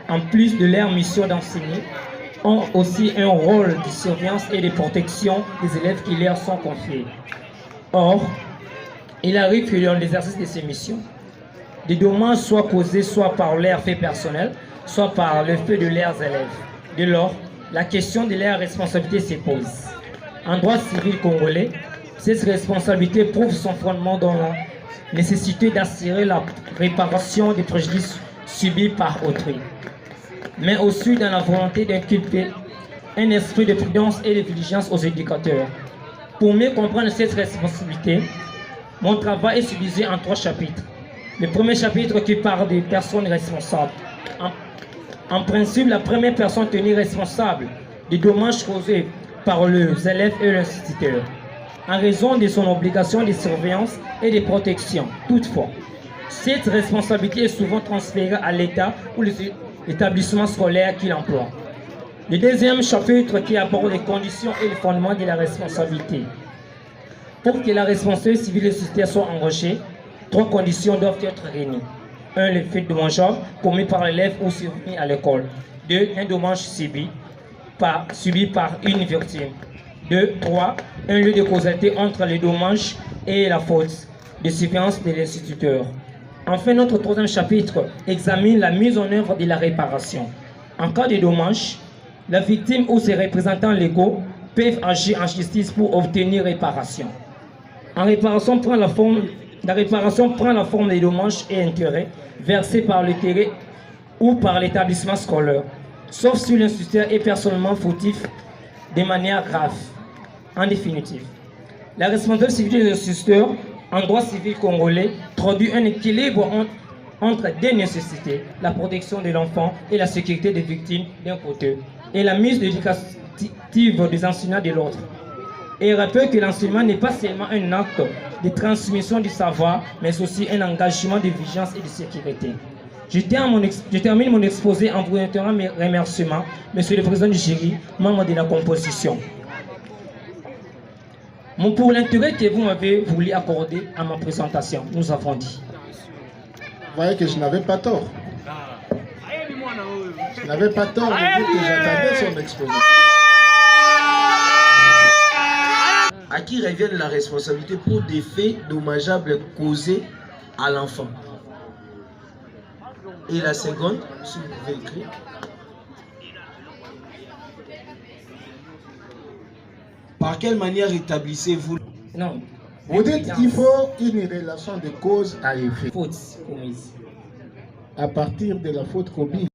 en plus de leur mission d'enseigner, ont aussi un rôle de surveillance et de protection des élèves qui leur sont confiés. Or, il arrive que dans l'exercice de ces missions, des dommages soient causés soit par leurs faits personnels, soit par le fait de leurs élèves. Dès lors, la question de leur responsabilité se pose. En droit civil congolais, cette responsabilité prouve son fondement dans la nécessité d'assurer la réparation des préjudices subis par autrui, mais aussi dans la volonté d'inculper un esprit de prudence et de vigilance aux éducateurs. Pour mieux comprendre cette responsabilité, mon travail est subdivisé en 3 chapitres. Le premier chapitre qui parle des personnes responsables. En principe, la première personne tenue responsable des dommages causés par les élèves et l'instituteur, en raison de son obligation de surveillance et de protection. Toutefois, cette responsabilité est souvent transférée à l'État ou les établissements scolaires qui l'emploient. Le deuxième chapitre qui aborde les conditions et les fondements de la responsabilité. Pour que la responsabilité civile et sociétaire soit engagée, 3 conditions doivent être réunies. 1. Le fait dommageable commis par l'élève ou survenu à l'école. 2. Un dommage subi par une victime. 2. 3. Un lieu de causalité entre les dommages et la faute de surveillance de l'instituteur. Enfin, notre 3e chapitre examine la mise en œuvre de la réparation. En cas de dommage, la victime ou ses représentants légaux peuvent agir en justice pour obtenir réparation. La réparation prend la forme des dommages et intérêts versés par le terrain ou par l'établissement scolaire, sauf si l'instituteur est personnellement fautif de manière grave. En définitive, la responsabilité civile de l'instituteur en droit civil congolais traduit un équilibre entre deux nécessités, la protection de l'enfant et la sécurité des victimes d'un côté, et la mise éducative des enseignants de l'autre. Et rappelle que l'enseignement n'est pas seulement un acte de transmission du savoir, mais aussi un engagement de vigilance et de sécurité. Je termine mon exposé en vous remerciant mes remerciements, Monsieur le Président du jury, membre de la composition. Pour l'intérêt que vous m'avez voulu accorder à ma présentation, nous avons dit. Vous voyez que je n'avais pas tort. Je n'avais pas tort de dire que j'attendais son exposé. À qui revient la responsabilité pour des faits dommageables causés à l'enfant? Et la seconde, si vous pouvez écrire. Par quelle manière établissez-vous? Non. Vous dites qu'il faut une relation de cause à effet. Faute commise. À partir de la faute commise.